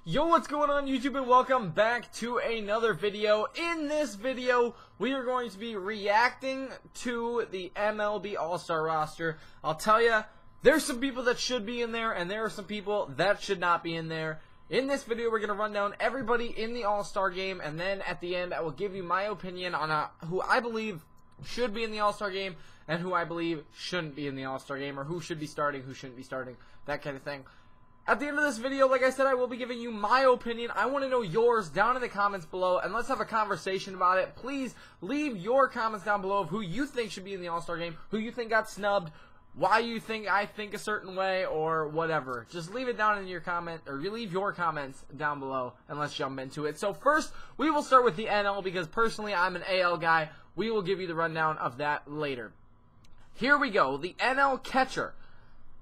Yo, what's going on YouTube, and welcome back to another video. In this video, we are going to be reacting to the MLB All-Star roster. I'll tell you, there's some people that should be in there, and there are some people that should not be in there. In this video, we're going to run down everybody in the All-Star Game, and then at the end, I will give you my opinion on who I believe should be in the All-Star Game, and who I believe shouldn't be in the All-Star Game, or who should be starting, who shouldn't be starting, that kind of thing. At the end of this video, like I said, I will be giving you my opinion. I want to know yours down in the comments below, and let's have a conversation about it. Please leave your comments down below of who you think should be in the All-Star Game, who you think got snubbed, why you think I think a certain way, or whatever. Just leave it down in your comment, or you leave your comments down below, and let's jump into it. So first, we will start with the NL, because personally, I'm an AL guy. We will give you the rundown of that later. Here we go. The NL catcher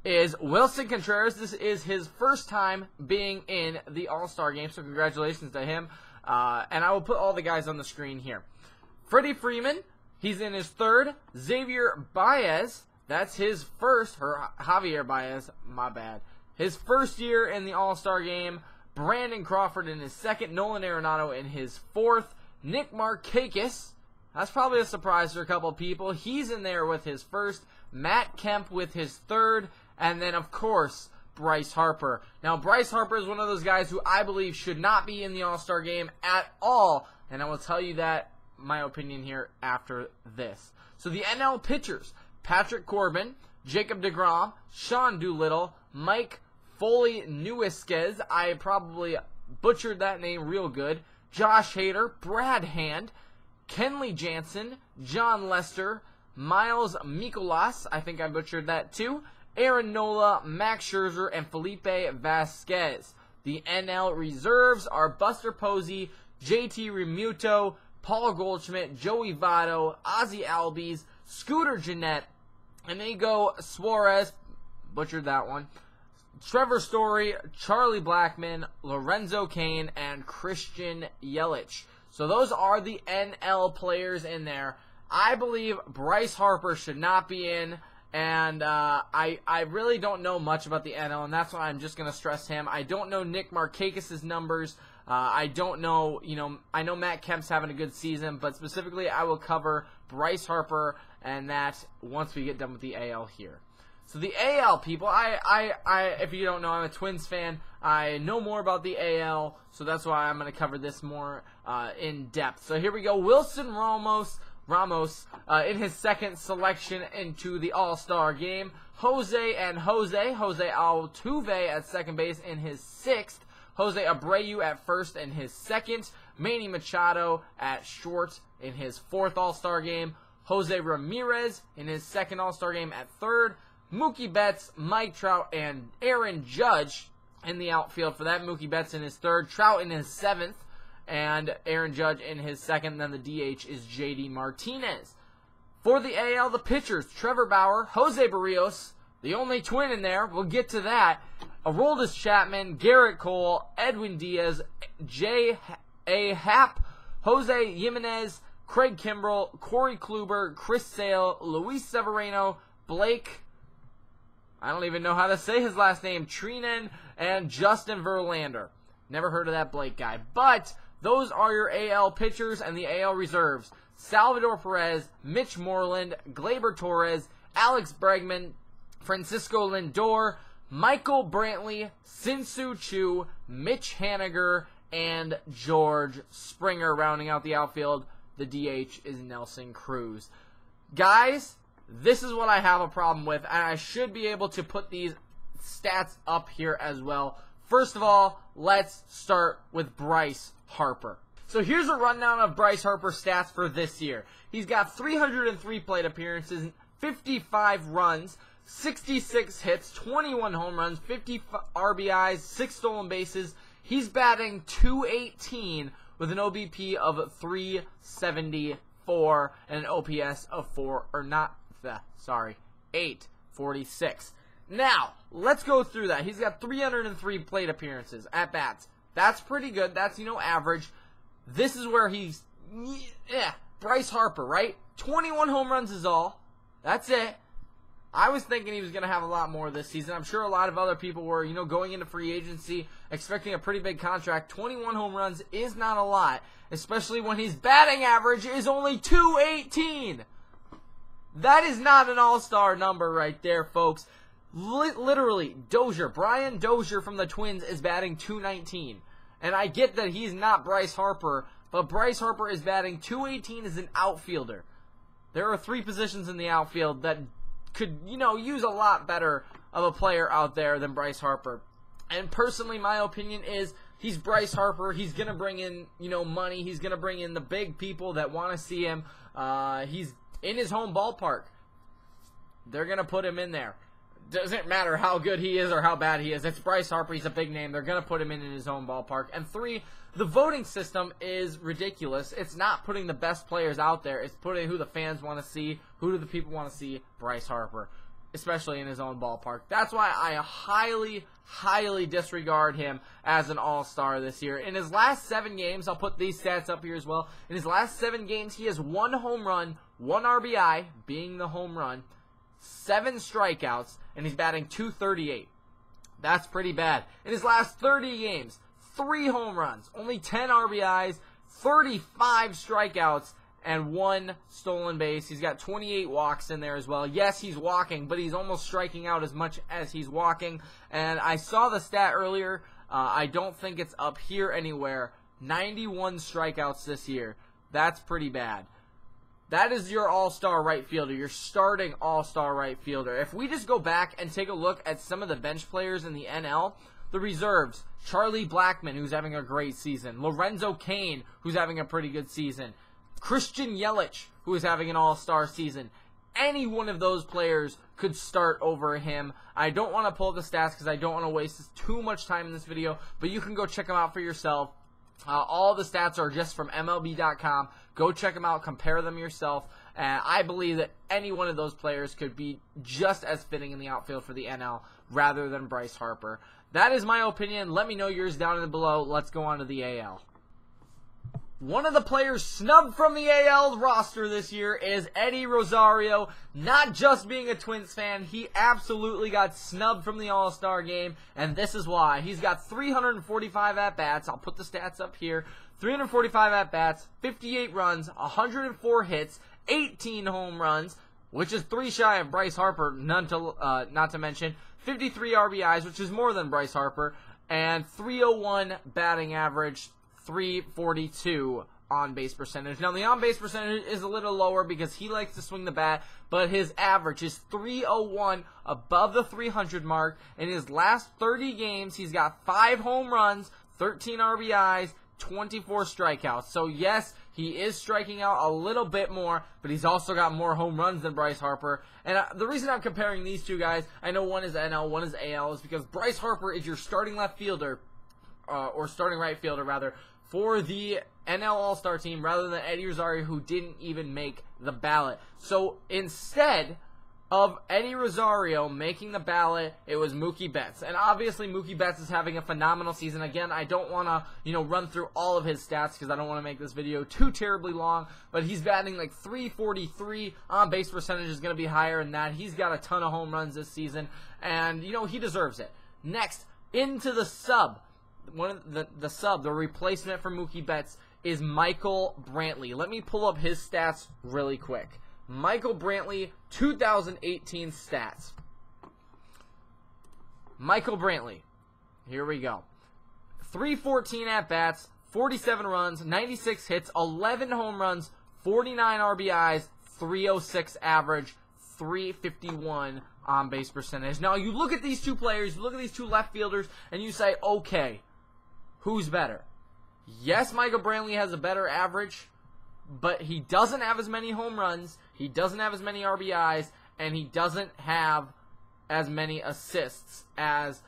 is Willson Contreras. This is his first time being in the All-Star Game, so congratulations to him. And I will put all the guys on the screen here. Freddie Freeman, he's in his third. Xavier Baez, that's his first, or Javier Baez, my bad. His first year in the All-Star Game. Brandon Crawford in his second. Nolan Arenado in his fourth. Nick Markakis, that's probably a surprise to a couple people. He's in there with his first. Matt Kemp with his third. And then, of course, Bryce Harper. Now, Bryce Harper is one of those guys who I believe should not be in the All-Star Game at all. And I will tell you that, my opinion here, after this. So the NL pitchers: Patrick Corbin, Jacob deGrom, Sean Doolittle, Mike Foley-Nuesquez. I probably butchered that name real good. Josh Hader, Brad Hand, Kenley Jansen, John Lester, Miles Mikolas. I think I butchered that too. Aaron Nola, Max Scherzer, and Felipe Vasquez. The NL reserves are Buster Posey, JT Realmuto, Paul Goldschmidt, Joey Votto, Ozzie Albies, Scooter Gennett, Inigo Suarez, butchered that one, Trevor Story, Charlie Blackmon, Lorenzo Cain, and Christian Yelich. So those are the NL players in there. I believe Bryce Harper should not be in. And I really don't know much about the NL, and that's why I'm just going to stress him. I don't know Nick Markakis' numbers. I don't know, I know Matt Kemp's having a good season, but specifically I will cover Bryce Harper and that once we get done with the AL here. So the AL, people, if you don't know, I'm a Twins fan. I know more about the AL, so that's why I'm going to cover this more in depth. So here we go. Wilson Ramos in his second selection into the All-Star Game. Jose Altuve at second base in his sixth. Jose Abreu at first in his second. Manny Machado at short in his fourth All-Star Game. Jose Ramirez in his second All-Star Game at third. Mookie Betts, Mike Trout, and Aaron Judge in the outfield for that. Mookie Betts in his third. Trout in his seventh. And Aaron Judge in his second. Then the DH is JD Martinez. For the AL, the pitchers: Trevor Bauer, Jose Barrios, the only twin in there, we'll get to that, Aroldis Chapman, Garrett Cole, Edwin Diaz, J.A. Happ, Jose Jimenez, Craig Kimbrell, Corey Kluber, Chris Sale, Luis Severino, Blake, I don't even know how to say his last name, Treinen, and Justin Verlander. Never heard of that Blake guy. But those are your AL pitchers and the AL reserves: Salvador Perez, Mitch Moreland, Gleyber Torres, Alex Bregman, Francisco Lindor, Michael Brantley, Shin-Soo Choo, Mitch Haniger, and George Springer. Rounding out the outfield, the DH is Nelson Cruz. Guys, this is what I have a problem with, and I should be able to put these stats up here as well. First of all, let's start with Bryce Harper. So here's a rundown of Bryce Harper's stats for this year. He's got 303 plate appearances, 55 runs, 66 hits, 21 home runs, 50 RBIs, 6 stolen bases. He's batting .218 with an OBP of 374 and an OPS of 846. Now, let's go through that. He's got 303 plate appearances at bats. That's pretty good. That's, average. This is where he's, Bryce Harper, right? 21 home runs is all. That's it. I was thinking he was going to have a lot more this season. I'm sure a lot of other people were, going into free agency expecting a pretty big contract. 21 home runs is not a lot, especially when his batting average is only .218. That is not an all-star number right there, folks. Literally, Brian Dozier from the Twins is batting .219. And I get that he's not Bryce Harper, but Bryce Harper is batting .218 as an outfielder. There are 3 positions in the outfield that could, use a lot better of a player out there than Bryce Harper. And personally, my opinion is he's Bryce Harper. He's going to bring in, money. He's going to bring in the big people that want to see him. He's in his home ballpark. They're going to put him in there. Doesn't matter how good he is or how bad he is. It's Bryce Harper. He's a big name. They're going to put him in his own ballpark. And 3, the voting system is ridiculous. It's not putting the best players out there. It's putting who the fans want to see. Who do the people want to see? Bryce Harper, especially in his own ballpark. That's why I highly, highly disregard him as an all-star this year. In his last 7 games, I'll put these stats up here as well. In his last 7 games, he has 1 home run, 1 RBI, being the home run, 7 strikeouts, and he's batting .238. That's pretty bad. In his last 30 games, 3 home runs, only 10 RBIs, 35 strikeouts, and 1 stolen base. He's got 28 walks in there as well. Yes, he's walking, but he's almost striking out as much as he's walking. And I saw the stat earlier. I don't think it's up here anywhere. 91 strikeouts this year. That's pretty bad. That is your all-star right fielder, your starting all-star right fielder. If we just go back and take a look at some of the bench players in the NL, the reserves, Charlie Blackmon, who's having a great season, Lorenzo Cain, who's having a pretty good season, Christian Yelich, who is having an all-star season. Any one of those players could start over him. I don't want to pull up the stats because I don't want to waste too much time in this video, but you can go check them out for yourself. All the stats are just from MLB.com. Go check them out, compare them yourself. I believe that any one of those players could be just as fitting in the outfield for the NL rather than Bryce Harper. That is my opinion. Let me know yours down below. Let's go on to the AL. One of the players snubbed from the AL roster this year is Eddie Rosario. Not just being a Twins fan, he absolutely got snubbed from the All-Star Game, and this is why. He's got 345 at-bats. I'll put the stats up here. 345 at-bats, 58 runs, 104 hits, 18 home runs, which is 3 shy of Bryce Harper, not to mention 53 RBIs, which is more than Bryce Harper, and 301 batting average, 342 on-base percentage. Now, the on-base percentage is a little lower because he likes to swing the bat, but his average is 301, above the 300 mark. In his last 30 games, he's got 5 home runs, 13 RBIs, 24 strikeouts. So, yes, he is striking out a little bit more, but he's also got more home runs than Bryce Harper. And the reason I'm comparing these two guys, I know one is NL, one is AL, is because Bryce Harper is your starting left fielder, or starting right fielder, rather, for the NL All-Star team rather than Eddie Rosario, who didn't even make the ballot. So instead of Eddie Rosario making the ballot, it was Mookie Betts. And obviously Mookie Betts is having a phenomenal season. Again, I don't want to, run through all of his stats because I don't want to make this video too terribly long, but he's batting like 343. On-base percentage is going to be higher than that. He's got a ton of home runs this season, and, he deserves it. Next, into the sub. The replacement for Mookie Betts is Michael Brantley. Let me pull up his stats really quick. Michael Brantley, 2018 stats. Michael Brantley. Here we go. 314 at-bats, 47 runs, 96 hits, 11 home runs, 49 RBIs, 306 average, 351 on-base percentage. Now, you look at these two players, you look at these two left fielders, and you say, okay, who's better? Yes, Michael Brantley has a better average, but he doesn't have as many home runs, he doesn't have as many RBIs, and he doesn't have as many assists as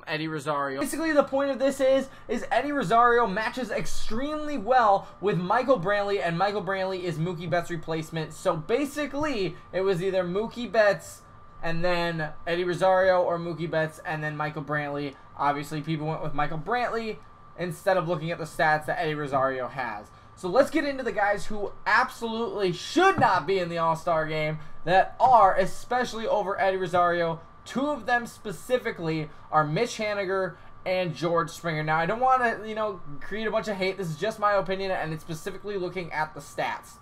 Eddie Rosario. Basically, the point of this is Eddie Rosario matches extremely well with Michael Brantley, and Michael Brantley is Mookie Betts' replacement. So basically, it was either Mookie Betts and then Eddie Rosario, or Mookie Betts and then Michael Brantley. Obviously, people went with Michael Brantley instead of looking at the stats that Eddie Rosario has. So let's get into the guys who absolutely should not be in the All-Star game that are, especially over Eddie Rosario. Two of them specifically are Mitch Haniger and George Springer. Now, I don't want to, create a bunch of hate. This is just my opinion, and it's specifically looking at the stats.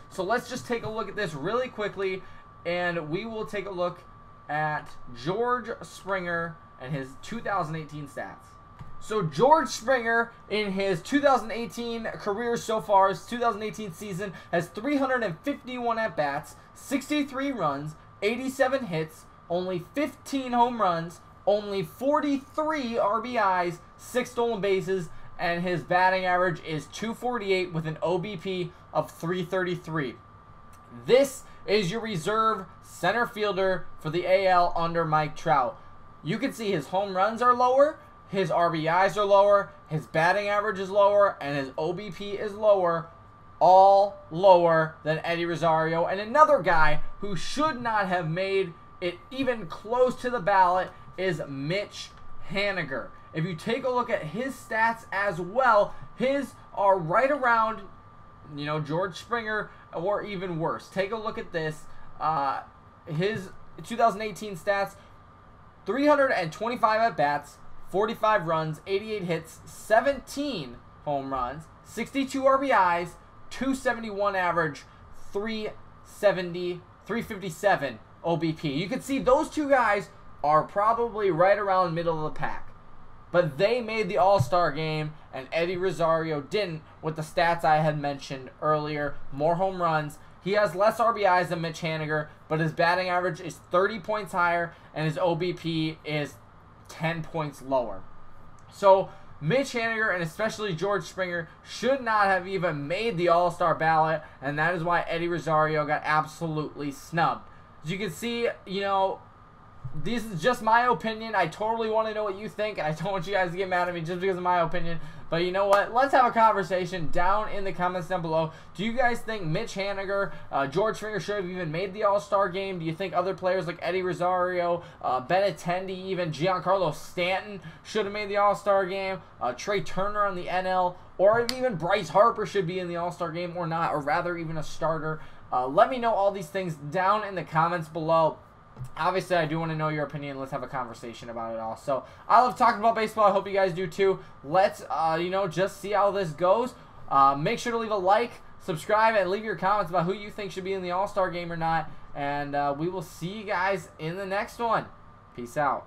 So let's just take a look at this really quickly, and we will take a look at George Springer and his 2018 stats. So George Springer, in his 2018 career so far, his 2018 season, has 351 at-bats, 63 runs, 87 hits, only 15 home runs, only 43 RBIs, 6 stolen bases, and his batting average is .248 with an OBP of .333. This is your reserve center fielder for the AL under Mike Trout. You can see his home runs are lower, his RBIs are lower, his batting average is lower, and his OBP is lower, all lower than Eddie Rosario. And another guy who should not have made it even close to the ballot is Mitch Haniger. If you take a look at his stats as well, his are right around, George Springer or even worse. Take a look at this. His 2018 stats, 325 at-bats, 45 runs, 88 hits, 17 home runs, 62 RBIs, 271 average, 357 OBP. You can see those two guys are probably right around middle of the pack. But they made the All-Star game, and Eddie Rosario didn't with the stats I had mentioned earlier. More home runs. He has less RBIs than Mitch Haniger, but his batting average is 30 points higher, and his OBP is 10 points lower. So Mitch Haniger and especially George Springer should not have even made the All-Star ballot, and that is why Eddie Rosario got absolutely snubbed. As you can see, this is just my opinion. I totally want to know what you think, and I don't want you guys to get mad at me just because of my opinion. But you know what? Let's have a conversation down in the comments down below. Do you guys think Mitch Haniger, George Springer should have even made the All-Star game? Do you think other players like Eddie Rosario, Benintendi, even Giancarlo Stanton should have made the All-Star game? Trey Turner on the NL, or even Bryce Harper should be in the All-Star game or not, or rather even a starter? Let me know all these things down in the comments below. Obviously, I do want to know your opinion. Let's have a conversation about it all. So, I love talking about baseball. I hope you guys do too. Let's, just see how this goes. Make sure to leave a like, subscribe, and leave your comments about who you think should be in the All-Star game or not. And we will see you guys in the next one. Peace out.